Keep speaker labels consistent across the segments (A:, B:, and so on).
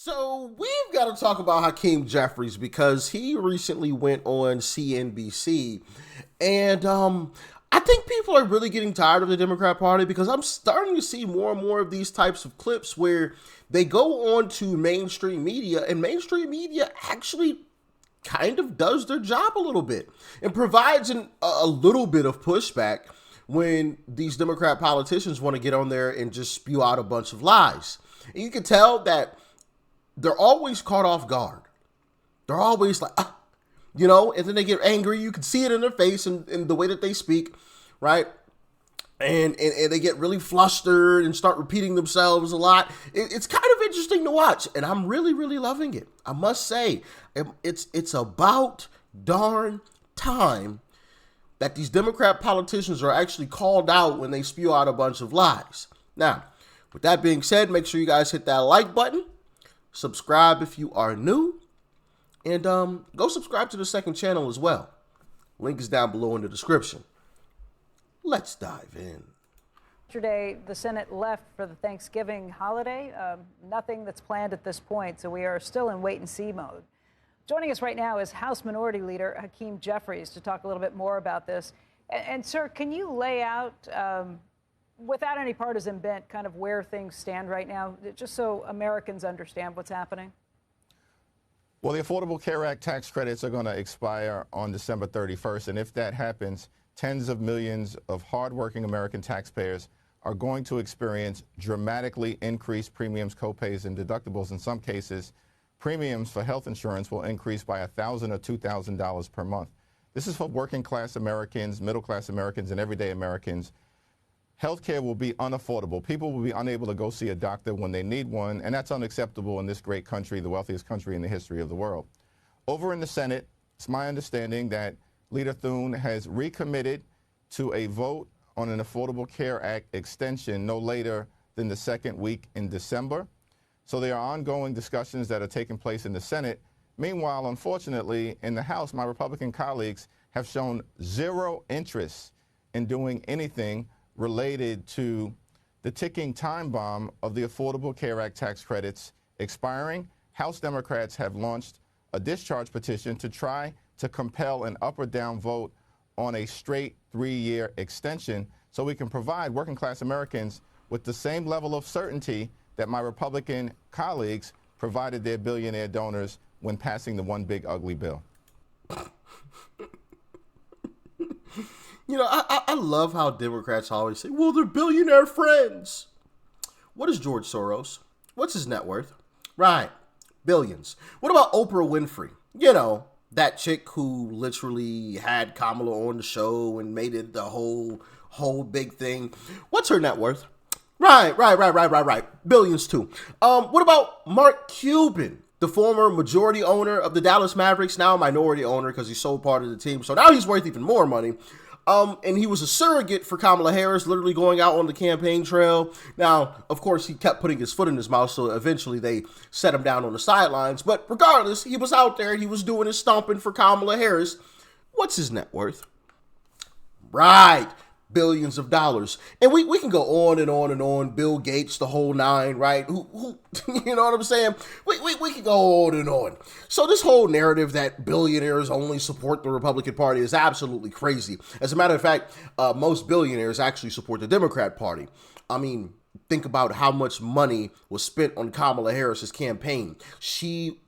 A: So we've got to talk about Hakeem Jeffries because he recently went on CNBC, and I think people are really getting tired of the Democrat Party because I'm starting to see more and more of these types of clips where they go on to mainstream media, and mainstream media actually kind of does their job a little bit and provides a little bit of pushback when these Democrat politicians want to get on there and just spew out a bunch of lies. And you can tell that they're always caught off guard. They're always like, and then they get angry. You can see it in their face and in the way that they speak, right? And they get really flustered and start repeating themselves a lot. It's kind of interesting to watch, and I'm really, really loving it. I must say, it's about darn time that these Democrat politicians are actually called out when they spew out a bunch of lies. Now, with that being said, make sure you guys hit that like button. Subscribe if you are new, and go subscribe to the second channel as well. Link is down below in the description. Let's dive in.
B: Yesterday, the Senate left for the Thanksgiving holiday. Nothing that's planned at this point, so we are still in wait-and-see mode. Joining us right now is House Minority Leader Hakeem Jeffries to talk a little bit more about this. And sir, can you lay out, without any partisan bent, kind of where things stand right now, just so Americans understand what's happening?
C: Well, the Affordable Care Act tax credits are going to expire on December 31st, and if that happens, tens of millions of hardworking American taxpayers are going to experience dramatically increased premiums, copays, and deductibles. In some cases, premiums for health insurance will increase by $1,000 or $2,000 per month. This is for working class Americans, middle class Americans, and everyday Americans. Healthcare will be unaffordable. People will be unable to go see a doctor when they need one, and that's unacceptable in this great country, the wealthiest country in the history of the world. Over in the Senate, it's my understanding that Leader Thune has recommitted to a vote on an Affordable Care Act extension no later than the second week in December. So there are ongoing discussions that are taking place in the Senate. Meanwhile, unfortunately, in the House, my Republican colleagues have shown zero interest in doing anything related to the ticking time bomb of the Affordable Care Act tax credits expiring. House Democrats have launched a discharge petition to try to compel an up or down vote on a straight 3-year extension so we can provide working class Americans with the same level of certainty that my Republican colleagues provided their billionaire donors when passing the one big ugly bill.
A: I love how Democrats always say, well, they're billionaire friends. What is George Soros? What's his net worth? Right, billions. What about Oprah Winfrey? That chick who literally had Kamala on the show and made it the whole big thing. What's her net worth? Right. Billions too. What about Mark Cuban, the former majority owner of the Dallas Mavericks, now minority owner because he sold part of the team. So now he's worth even more money. And he was a surrogate for Kamala Harris, literally going out on the campaign trail. Now, of course, he kept putting his foot in his mouth, so eventually they set him down on the sidelines. But regardless, he was out there and he was doing his stomping for Kamala Harris. What's his net worth? Right. Billions of dollars. And we can go on and on and on. Bill Gates, the whole nine, right? Who you know what I'm saying? We can go on and on. So this whole narrative that billionaires only support the Republican Party is absolutely crazy. As a matter of fact, most billionaires actually support the Democrat Party. I mean, think about how much money was spent on Kamala Harris's campaign.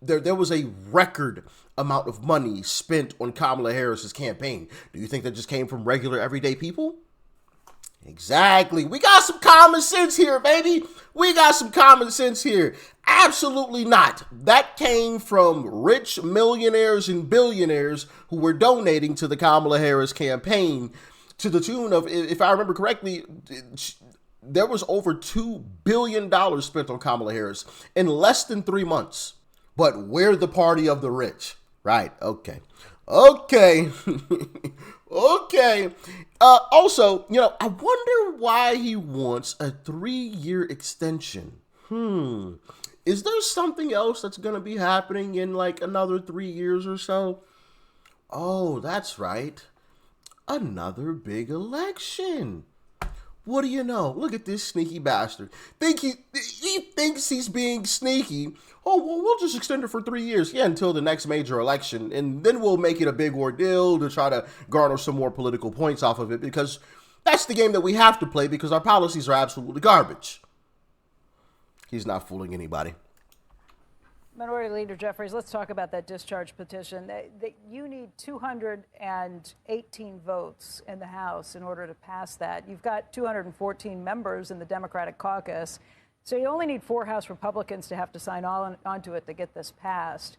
A: There was a record amount of money spent on Kamala Harris's campaign. Do you think that just came from regular everyday people? Exactly. We got some common sense here, baby. We got some common sense here. Absolutely not. That came from rich millionaires and billionaires who were donating to the Kamala Harris campaign to the tune of, if I remember correctly, there was over $2 billion spent on Kamala Harris in less than 3 months. But we're the party of the rich. Right. Okay. Okay. Also, I wonder why he wants a 3-year extension. Is there something else that's going to be happening in like another 3 years or so? Oh, that's right. Another big election. What do you know? Look at this sneaky bastard. He thinks he's being sneaky. Oh, well, we'll just extend it for 3 years. Yeah, until the next major election. And then we'll make it a big ordeal to try to garner some more political points off of it, because that's the game that we have to play, because our policies are absolutely garbage. He's not fooling anybody.
B: Minority Leader Jeffries, let's talk about that discharge petition. You need 218 votes in the House in order to pass that. You've got 214 members in the Democratic caucus, so you only need 4 House Republicans to have to sign onto it to get this passed.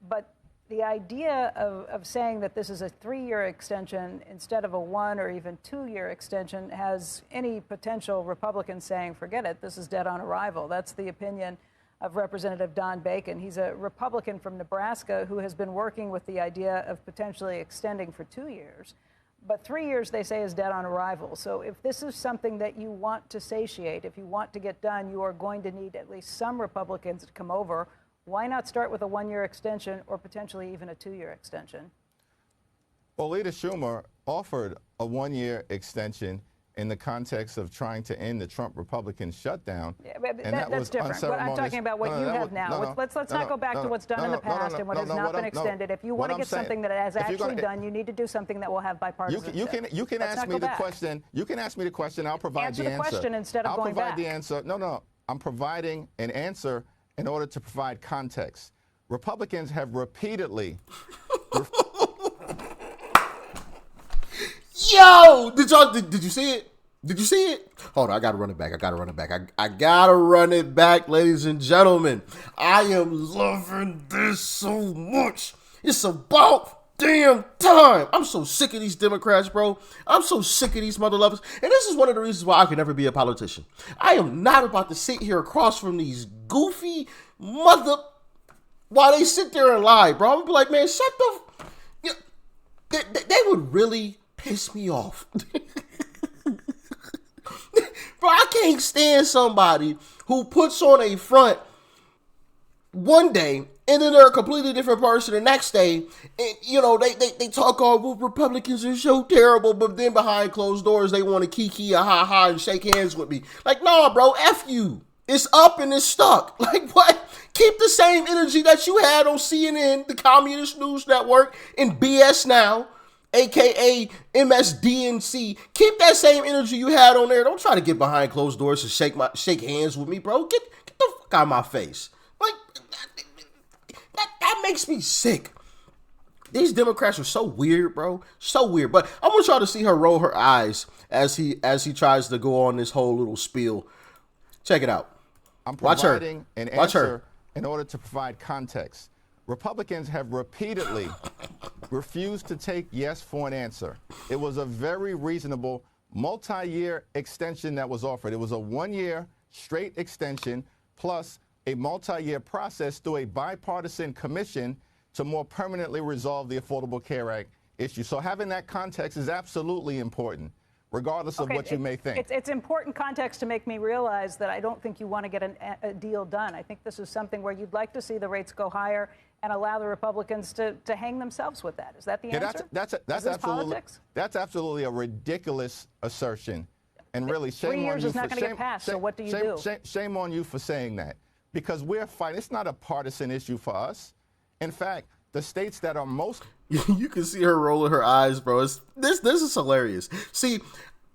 B: But the idea of saying that this is a 3-year extension instead of a 1 or even 2-year extension has any potential Republicans saying, forget it, this is dead on arrival. That's the opinion of Representative Don Bacon. He's a Republican from Nebraska who has been working with the idea of potentially extending for 2 years. But 3 years, they say, is dead on arrival. So if this is something that you want to satiate, if you want to get done, you are going to need at least some Republicans to come over. Why not start with a 1-year extension or potentially even a 2-year extension?
C: Well, Leader Schumer offered a 1-year extension in the context of trying to end the Trump Republican shutdown.
B: Yeah, that's different. I'm talking about what you have now. Let's not go back to what's done in the past and what has not been extended. If you want to get something that has actually done, you need to do something that will have bipartisanship.
C: You can ask me the question. You can ask me the question. I'll provide the answer.
B: Answer the question instead of going back.
C: I'll provide the answer. No. I'm providing an answer in order to provide context. Republicans have repeatedly.
A: Yo, did you see it? Did you see it? Hold on, I gotta run it back. I gotta run it back, ladies and gentlemen. I am loving this so much. It's about damn time. I'm so sick of these Democrats, bro. I'm so sick of these mother lovers. And this is one of the reasons why I can never be a politician. I am not about to sit here across from these goofy mother while they sit there and lie, bro. I'm gonna be like, man, shut the. You know, they would really piss me off. Bro, I can't stand somebody who puts on a front one day and then they're a completely different person the next day. And, you know, they talk all, well, Republicans are so terrible, but then behind closed doors, they want to kiki a ha-ha and shake hands with me. Like, nah, bro, F you. It's up and it's stuck. Like, what? Keep the same energy that you had on CNN, the Communist News Network, and BS Now, a.k.a. MSDNC. Keep that same energy you had on there. Don't try to get behind closed doors and shake hands with me, bro. Get the fuck out of my face. Like, that makes me sick. These Democrats are so weird, bro. So weird. But I want y'all to see her roll her eyes as he tries to go on this whole little spiel. Check it out.
C: I'm providing an answer in order to provide context. Republicans have repeatedly refused to take yes for an answer. It was a very reasonable multi-year extension that was offered. It was a 1-year straight extension plus a multi-year process through a bipartisan commission to more permanently resolve the Affordable Care Act issue. So having that context is absolutely important, regardless of what you may think.
B: It's important context to make me realize that I don't think you want to get a deal done. I think this is something where you'd like to see the rates go higher and allow the Republicans to hang themselves with that. Is that the answer?
C: That's absolutely politics? That's absolutely a ridiculous assertion. And really, shame on you.
B: 3 years is not going to get passed, so what do you do?
C: Shame on you for saying that. Because we're fighting. It's not a partisan issue for us. In fact, the states that are most...
A: You can see her rolling her eyes, bro. This is hilarious. See,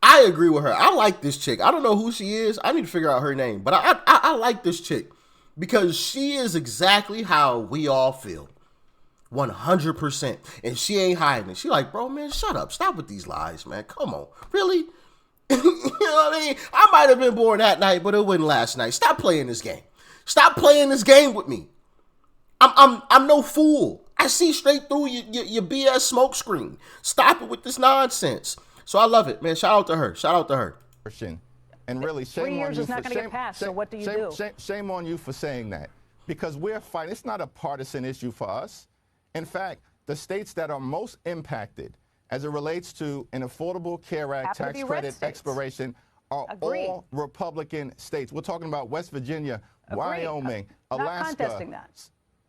A: I agree with her. I like this chick. I don't know who she is. I need to figure out her name. But I like this chick because she is exactly how we all feel. 100%. And she ain't hiding it. She like, bro, man, shut up. Stop with these lies, man. Come on. Really? You know what I mean? I might have been born that night, but it wasn't last night. Stop playing this game. Stop playing this game with me. I'm no fool. I see straight through your BS smokescreen. Stop it with this nonsense. So I love it, man. Shout out to her. Shout out to her.
C: And really, shame on you.
B: 3 years is not going to get passed, so what do you do?
C: Shame on you for saying that. Because we're fighting. It's not a partisan issue for us. In fact, the states that are most impacted as it relates to an Affordable Care Act tax credit expiration are all Republican states. We're talking about West Virginia, Wyoming, Alaska,
B: not contesting that.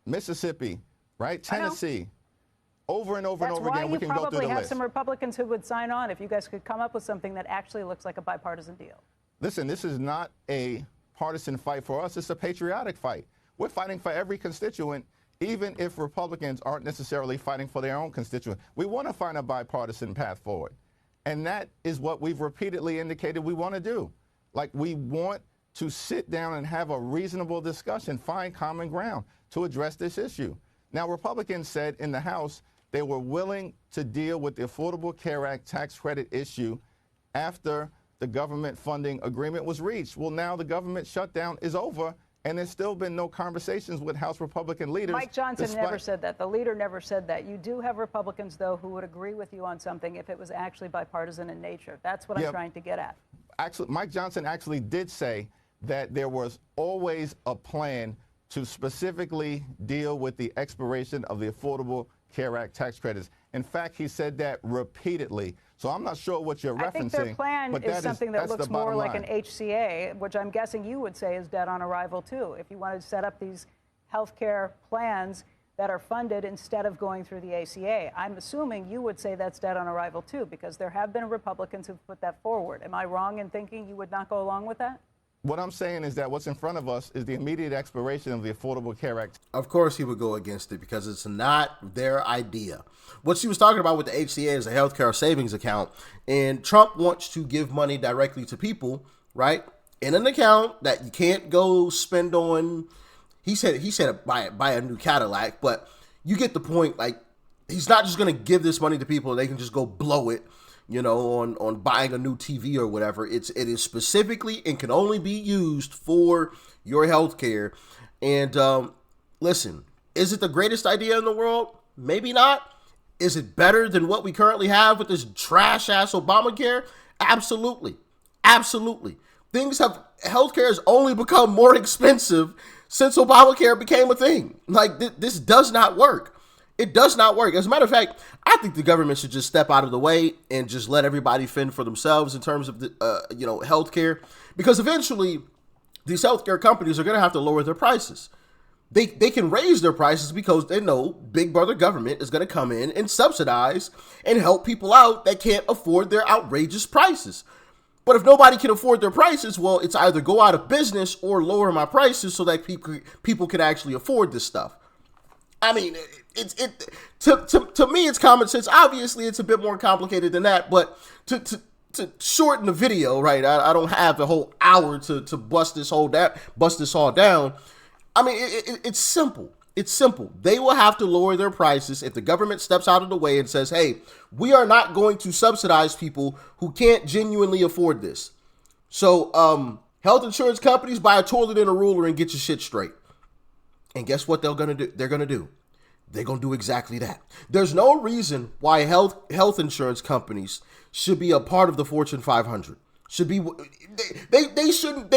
C: Mississippi, right? Tennessee. over and over and over again. We can go through the list.
B: That's why you probably have some Republicans who would sign on if you guys could come up with something that actually looks like a bipartisan deal.
C: Listen, this is not a partisan fight for us. It's a patriotic fight. We're fighting for every constituent, even if Republicans aren't necessarily fighting for their own constituent. We want to find a bipartisan path forward. And that is what we've repeatedly indicated we want to do. Like, we want to sit down and have a reasonable discussion, find common ground to address this issue. Now, Republicans said in the House they were willing to deal with the Affordable Care Act tax credit issue after the government funding agreement was reached. Well, now the government shutdown is over, and there's still been no conversations with House Republican leaders.
B: Mike Johnson never said that. The leader never said that. You do have Republicans, though, who would agree with you on something if it was actually bipartisan in nature. That's what I'm trying to get at.
C: Actually, Mike Johnson actually did say that there was always a plan to specifically deal with the expiration of the Affordable Care Act tax credits. In fact, he said that repeatedly. So I'm not sure what you're referencing. I think
B: their plan is something that looks more like an HCA, which I'm guessing you would say is dead on arrival, too. If you wanted to set up these health care plans that are funded instead of going through the ACA, I'm assuming you would say that's dead on arrival, too, because there have been Republicans who've put that forward. Am I wrong in thinking you would not go along with that?
C: What I'm saying is that what's in front of us is the immediate expiration of the Affordable Care Act.
A: Of course he would go against it because it's not their idea. What she was talking about with the HCA is a healthcare savings account. And Trump wants to give money directly to people, right, in an account that you can't go spend on. He said buy a new Cadillac, but you get the point. Like, he's not just going to give this money to people and they can just go blow it, you know, on buying a new TV or whatever. It is specifically and can only be used for your health care. And listen, is it the greatest idea in the world? Maybe not. Is it better than what we currently have with this trash-ass Obamacare? Absolutely. Absolutely. Healthcare has only become more expensive since Obamacare became a thing. Like, this does not work. It does not work. As a matter of fact, I think the government should just step out of the way and just let everybody fend for themselves in terms of the, healthcare, because eventually these healthcare companies are going to have to lower their prices. They can raise their prices because they know big brother government is going to come in and subsidize and help people out that can't afford their outrageous prices. But if nobody can afford their prices, well, it's either go out of business or lower my prices so that people can actually afford this stuff. I mean, to me, it's common sense. Obviously, it's a bit more complicated than that. But to shorten the video, right? I don't have the whole hour to bust this all down. I mean, it's simple. It's simple. They will have to lower their prices if the government steps out of the way and says, "Hey, we are not going to subsidize people who can't genuinely afford this." So, health insurance companies, buy a toilet and a ruler and get your shit straight. And guess what they're going to do? They're going to do exactly that. There's no reason why health insurance companies should be a part of the Fortune 500. They shouldn't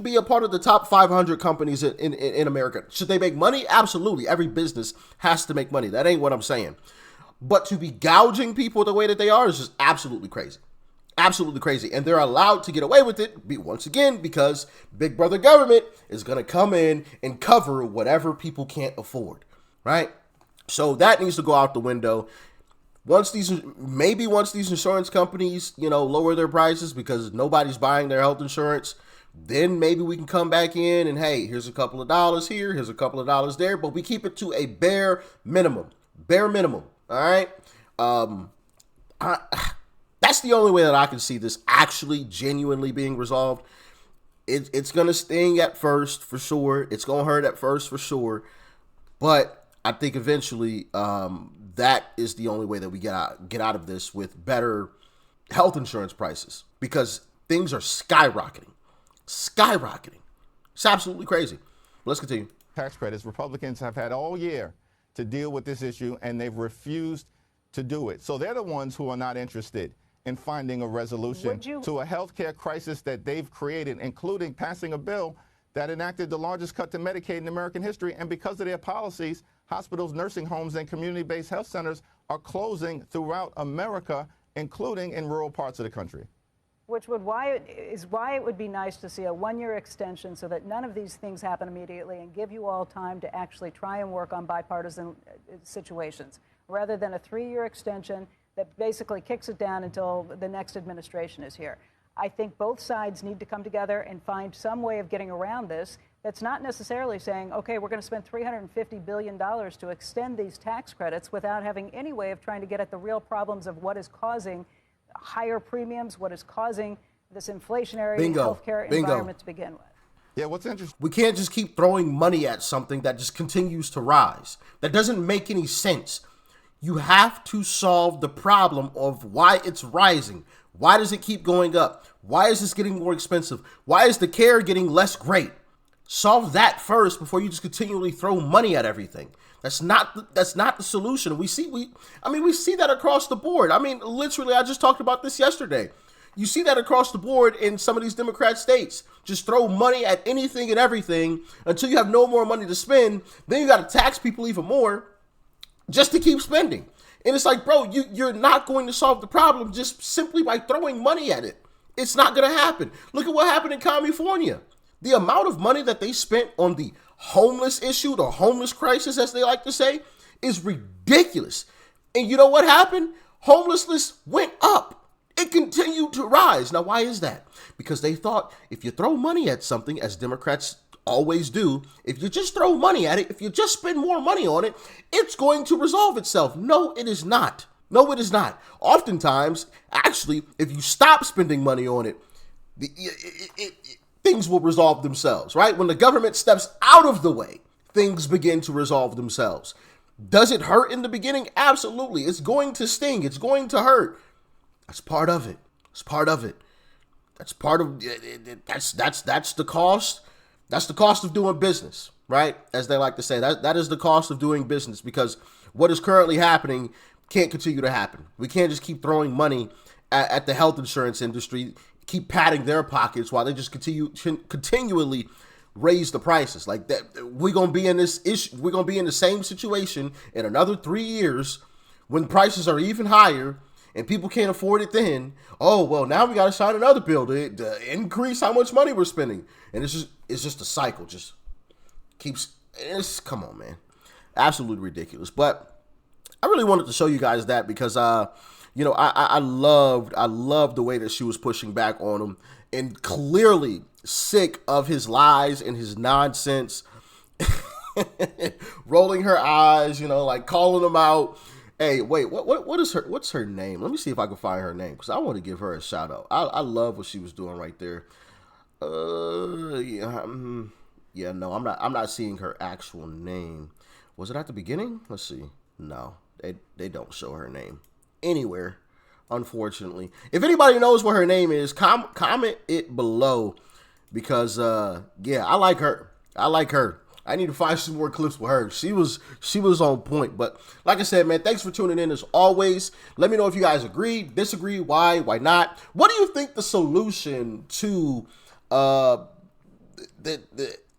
A: be a part of the top 500 companies in America. Should they make money? Absolutely. Every business has to make money. That ain't what I'm saying. But to be gouging people the way that they are is just absolutely crazy. Absolutely crazy. And they're allowed to get away with it, once again, because big brother government is going to come in and cover whatever people can't afford, right? So that needs to go out the window. Once these insurance companies, lower their prices because nobody's buying their health insurance, then maybe we can come back in and, hey, here's a couple of dollars here, here's a couple of dollars there, but we keep it to a bare minimum, all right? That's the only way that I can see this actually genuinely being resolved. It's going to sting at first, for sure. It's going to hurt at first, for sure. But I think eventually that is the only way that we get out of this with better health insurance prices, because things are skyrocketing. It's absolutely crazy. Let's continue.
C: Tax credits. Republicans have had all year to deal with this issue, and they've refused to do it. So they're the ones who are not interested in finding a resolution to a healthcare crisis that they've created, including passing a bill that enacted the largest cut to Medicaid in American history. And because of their policies, hospitals, nursing homes, and community-based health centers are closing throughout America, including in rural parts of the country.
B: Which would why it would be nice to see a one-year extension so that none of these things happen immediately and give you all time to actually try and work on bipartisan situations, rather than a 3-year extension that basically kicks it down until the next administration is here. I think both sides need to come together and find some way of getting around this that's not necessarily saying, okay, we're going to spend $350 billion to extend these tax credits without having any way of trying to get at the real problems of what is causing higher premiums, what is causing this inflationary healthcare environment to begin with.
C: Yeah, what's interesting?
A: We can't just keep throwing money at something that just continues to rise. That doesn't make any sense. You have to solve the problem of why it's rising. Why does it keep going up? Why is this getting more expensive? Why is the care getting less great? Solve that first before you just continually throw money at everything. That's not the solution. We see that across the board. I mean, literally, I just talked about this yesterday. You see that across the board in some of these Democrat states. Just throw money at anything and everything until you have no more money to spend. Then you got to tax people even more just to keep spending. And it's like, bro, you're not going to solve the problem just simply by throwing money at it. It's not going to happen. Look at what happened in California. The amount of money that they spent on the homeless issue, the homeless crisis, as they like to say, is ridiculous. And you know what happened? Homelessness went up. It continued to rise. Now, why is that? Because they thought if you throw money at something, as Democrats always do, if you just throw money at it, if you just spend more money on it, it's going to resolve itself. No, it is not. No, it is not. Oftentimes, actually, if you stop spending money on it, things will resolve themselves, right? When the government steps out of the way, things begin to resolve themselves. Does it hurt in the beginning? Absolutely. It's going to sting. It's going to hurt. That's part of it. It's part of it. That's part of it. That's the cost. That's the cost of doing business, right? As they like to say, that is the cost of doing business, because what is currently happening can't continue to happen. We can't just keep throwing money at the health insurance industry, keep padding their pockets while they just continually raise the prices. Like that, we're gonna be in this issue. We're gonna be in the same situation in another 3 years when prices are even higher and people can't afford it. Then, oh well, now we got to sign another bill to increase how much money we're spending, and it's just a cycle. Just keeps. Come on, man, absolutely ridiculous. But I really wanted to show you guys that because I loved the way that she was pushing back on him, and clearly sick of his lies and his nonsense, rolling her eyes, like calling him out. Hey, wait, what's her name? Let me see if I can find her name, because I want to give her a shout out. I love what she was doing right there. No, I'm not seeing her actual name. Was it at the beginning? Let's see. No, they don't show her name anywhere, unfortunately. If anybody knows what her name is, comment it below, because I like her. I need to find some more clips with her. She was on point. But like I said, man, thanks for tuning in as always. Let me know if you guys agree, disagree, why not. What do you think the solution to the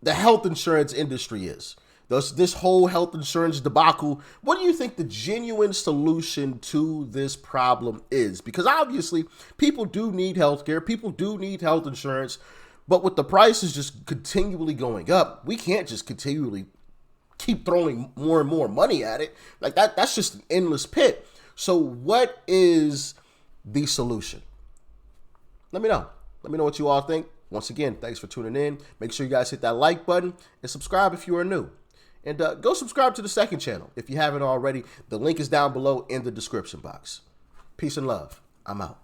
A: health insurance industry is? This whole health insurance debacle, what do you think the genuine solution to this problem is? Because obviously, people do need healthcare, people do need health insurance, but with the prices just continually going up, we can't just continually keep throwing more and more money at it. Like that's just an endless pit. So what is the solution? Let me know. Let me know what you all think. Once again, thanks for tuning in. Make sure you guys hit that like button and subscribe if you are new. And go subscribe to the second channel if you haven't already. The link is down below in the description box. Peace and love. I'm out.